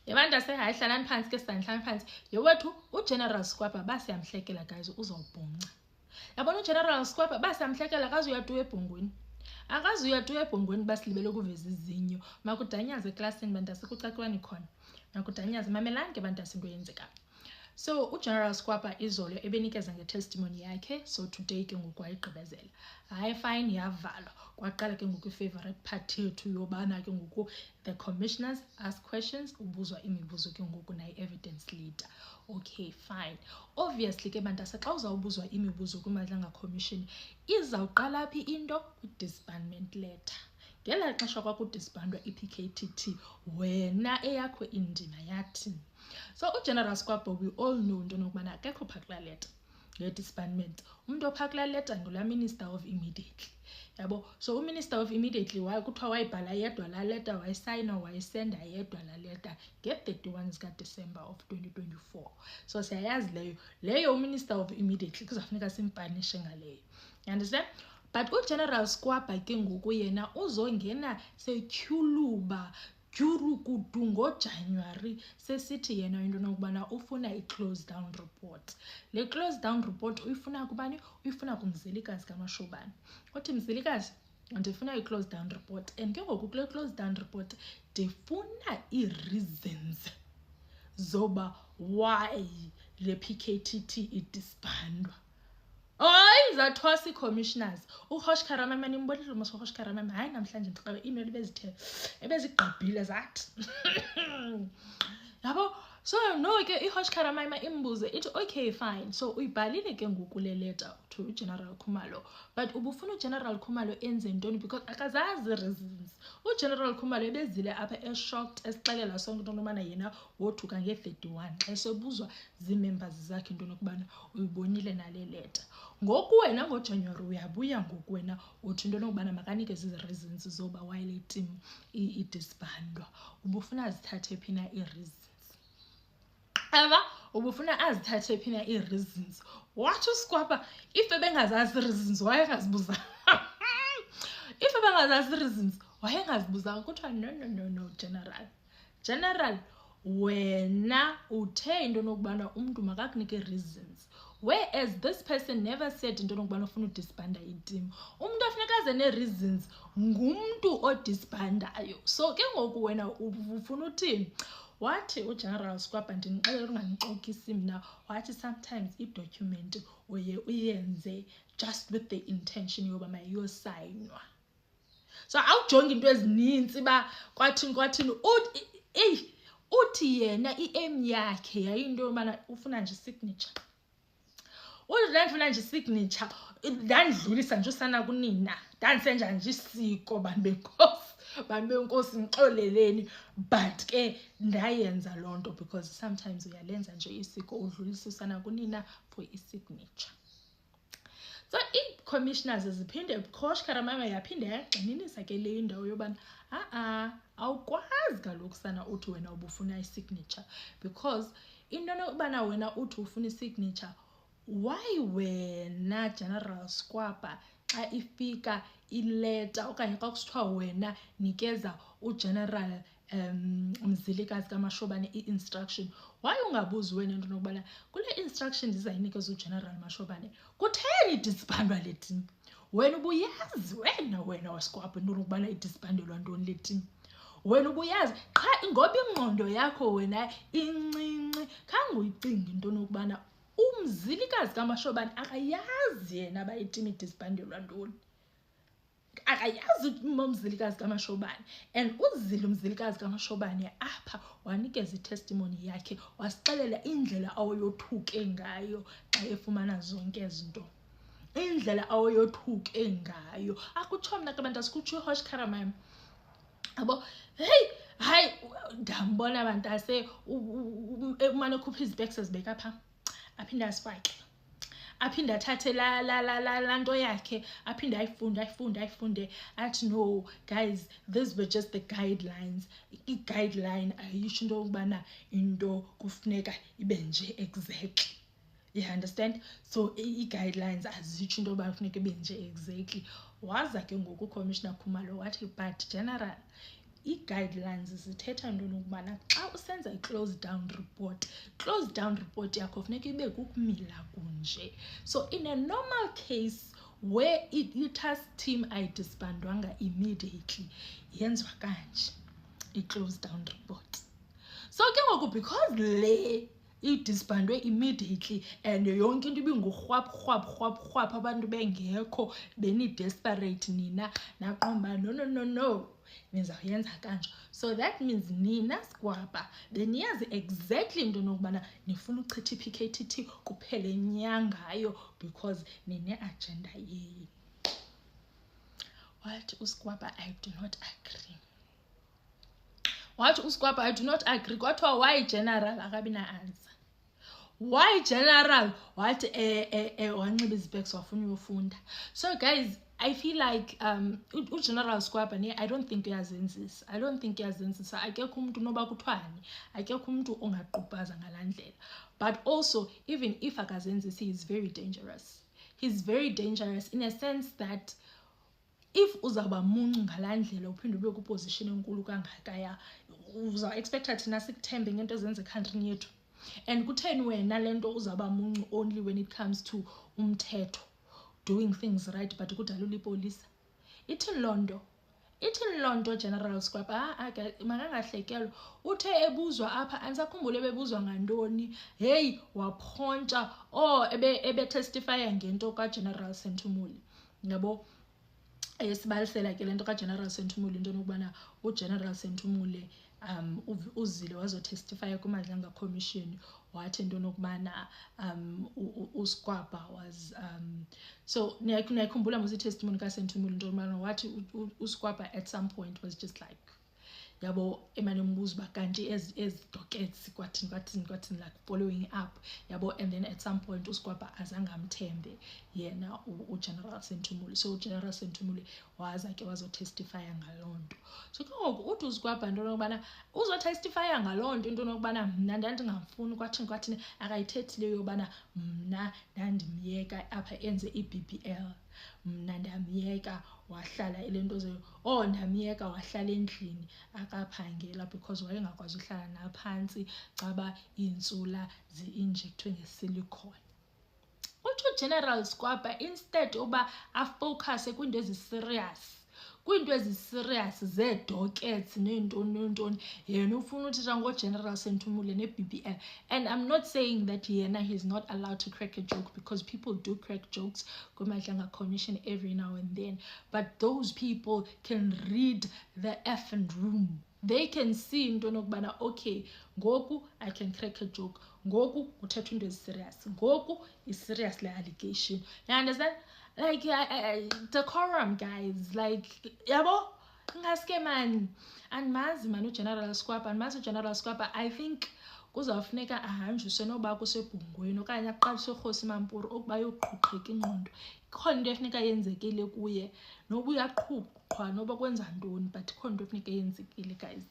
Yabantu hayi hlalani phansi ke sihlani phansi. Yewethu uGeneral Skwapa basiyamhlekela guys uzawubhonca. Yabona uGeneral Skwapa basiyamhlekela akazuyatu ebhongweni. Akazuyatu ebhongweni basilibele ukuveza izinyo. Makudanyaze eklasini bantu asikucakiwani khona. Makudanyaze mamelani ke bantu asinto yenzeka. So uGeneral Skwapa izolo ebenikeza ngetestimony yakhe, so today ke ngoku wayigqibezela. Hayi fine yavalwa. Kwaqala ke ngoku favorite part yethu yobana ke ngoku the commissioners ask questions, ubuzwa imibuzo ke ngoku nayi evidence leader. Okay fine. Obviously ke bantu xa uzawubuzwa imibuzo kuMadlanga Commission izawuqala phi into disbandment letter. Ngela xesha kwakudisbandwa iPKTT wena eyakho indima yathi. So uGeneral Skwapa we all know into nokubana akekho phakula letter nge-disbandment. Umuntu ophakula letter ngula Minister of Immediately. Yabo, so uMinister of Immediately kuthiwa wayibhala yedwa la letter, wayisayina wayisenda yedwa la letter nge-31 zikaDisemba of 2024. So siyayazi leyo uMinister of Immediately kuzafuneka simpanishe ngaleyo. You understand? But uGeneral Skwapa ke ngoku yena uzongena setyhuluba Jurukudu ngoJanuary sesithi yena into nokubana ufuna i-close down report. Le close down report uyifuna kubani? Uyifuna kumzilikazi kaMashobane. Uthi mzilikazi ndifuna i-close down report, and ke ngoku kule close down report ndifuna ii-reasons zoba why le PKTT idisbandwa. Hayi zathwasa ii-commissioners. UHosh Karamama nimbonile mos uHosh Karamama hayi namhlanje ndiqabe email ebezigqabhile zathi. Yabo, so no ke iHosh Karamama imbuze ithi okay fine, so uyibhalile ke ngoku le letter to uGeneral Khumalo, but ubufuna uGeneral Khumalo enze ntoni because akazazi reasons. uGeneral Khumalo ebezile apha eshocked esixelela sonke into nokubana yena wothuka nge-31 xa sebuzwa zii-members zakhe into nokubana uyibonile nale letter. Ngoku wena ngoJanuary uyabuya ngoku wena uthi into nokubana makanike zi-reasons zoba why le team idisbandwa. Ubufuna azithathe phi na ii-reasons? Ava ubufuna azithathe phi na ii-reasons? Wathi uSkwapa if ebengazazi reasons wayengazibuza. If ebengazazi reasons wayengazibuza. Kuthiwa no General wena uthe into nokubana umuntu makakunike reasons, whereas this person never said into nokubana ufuna udisbanda i-team. Umuntu ofuneka aze ne-reasons ngumntu odisbandayo. So ke ngoku wena ufuna uthini? Wathi uGeneral Skwapa ndinixelela unganixokisi mna, wathi sometimes i-document uye uyenze just with the intention yoba mayiyosayinwa. So awujongi into ezininzi ba kwathini uthi yena i-aim yakhe yayinto yobana ufuna nje signature. Uthi ndifuna nje signature ndandidlulisa nje usana kunina, ndandisenza nje isiko bantu benkosi ngixoleleni, but ke ndayenza loo nto because sometimes uyalenza nje isiko udlulisa usana kunina for i-signature. So ii-commissioners ziphinde uHosh Karamama yaphinde yagxininisa ke le indawo yobana awukwazi kaloku sana uthi wena ubufuna i-signature, because into nokubana wena uthi ufuna i-signature, why wena General Skwapa xa ifika ileta okanye xa kusithiwa wena nikeza uGeneral Mzilikazi kaMashobane i-instruction, why ungabuzi wena into nokubana kule instruction ndizayinikeza uGeneral Mashobane kutheni idisbandwa le team? Wena ubuyazi wena waSkwapa into nokubana idisbandelwa ntoni le team? Wena ubuyazi qha ngoba ingqondo yakho wena incinci khange uyicinge into nokubana uMzilikazi kaMashobane akayazi yena ba i-team idisbandelwa ntoni. Akayazi uMzilikazi kaMashobane, and uzile uMzilikazi kaMashobane apha wanikeza i-testimony yakhe wasixelela indlela awuyothuke ngayo xa efumana zonke izinto. Indlela awuyothuke ngayo. Akutsho mna ke bantu asikutsho uHosh Karamama. Abo hayi ndambona abantu umane ukhupha izibhekse zibeka pha aphinde asifake. Aphinde athathe la nto yakhe aphinde ayifunde athi no guys, these were just the guidelines. I-guideline ayisho into yokubana into kufuneka ibe nje exactly. You understand? So i-guidelines azitsho into yoba kufuneka ibe nje exactly. Waza ke ngoku uCommissioner Khumalo wathi but General i-guidelines zithetha ntoni ukubana xa usenza i-close down report yakho funeka ibe kukumila kunje. So in a normal case where i-task team ayidisbandwanga immediately yenziwa kanje i-close down report. So ke ngoku because le idisbandwe immediately and yonke into ibingurhwaphu abantu bengekho beni-desperate nina naqomba no nizawuyenza kanje. So that means nina Sigwaba beniyazi exactly into nokubana nifuna uchitha i-PKTT kuphele nyangayo because nine-agenda yenu. What uSigwaba, I do not agree. What uSigwaba, I do not agree. Kwathiwa why general akabi na answer. Why general what wanxiba izibheks wafuna uyofunda. So guys, I feel like uGeneral Sigwaba I don't think uyazenzisa. Akekho umuntu noba kuthwani, akekho umuntu ongaqubhaza ngalandlela. But also even if akazenzisa, he is very dangerous. He's very dangerous in a sense that if uzaba muncu ngalandlela uphinde ube ku position enkulu kangakaya, uza expecta thina sikuthembe ngento ezenza ekhantrini yethu. And kutheni wena lento uzaba muncu only when it comes to umthetho, doing things right, but kudalula ipolisa? Ithini lonto General Sigwaba makangahlekelwa. Uthe ebuzwa apha ansakhumbule bebuzwa ngantoni, hey waphontsha ebe testify ngento ka General Senthumule. Yabo esibalisela ke lento ka General Senthumule into nokubana uGeneral Senthumule uzile wazotestify kuMadlanga Commission wathi into nokubana uSigwaba was so niyakhumbula mos i-testimony ka Senthumule into nokubana wathi uSigwaba at some point was just like yabo emane umbuzo bakanti as dockets kwathini like following up yabo, and then at some point uSigwaba azange amthembe yena uGeneral Senthumule. So uGeneral Senthumule waza ke wazotestify ngalonto. So ke ngoku uthi uSigwaba into nokubana uzotestify ngalonto into nokubana mna ndandingafuni kwathini akayithethi leyo yobana mna ndandimyeka apha enze i-BBL, mna ndamyeka wahlala elento ze ndamyeka wahlala endlini akaphangela because wayengakwazi uhlala naphansi caba iintsula zi-injectwe ngesilicone. Uthi uGeneral Sigwaba instead uba afocuse kwiinto eziserious zeedockets neentoni yena ufuna uthetha ngoGeneral Senthumule ne-BBL. And I'm not saying that he's not allowed to crack a joke, because people do crack jokes kuMadlanga Commission every now and then, but those people can read the effing room. They can see into nokubana okay ngoku I can crack a joke, ngoku uthethwa into eziserious, ngoku is serious le allegation. You understand? Like decorum, guys. Like yabo ngaske man andimazi man uGeneral Sigwaba. I think kuzawufuneka ahanjiswe noba kusebhungweni okanye aqaliswe uRhosi Mampuru okuba yoqhuqheka ingqondo. Ikhona into efuneka yenzekile kuye noba uyaqhuqhwa noba kwenza ntoni, but ikhona into efuneka yenzekile guys.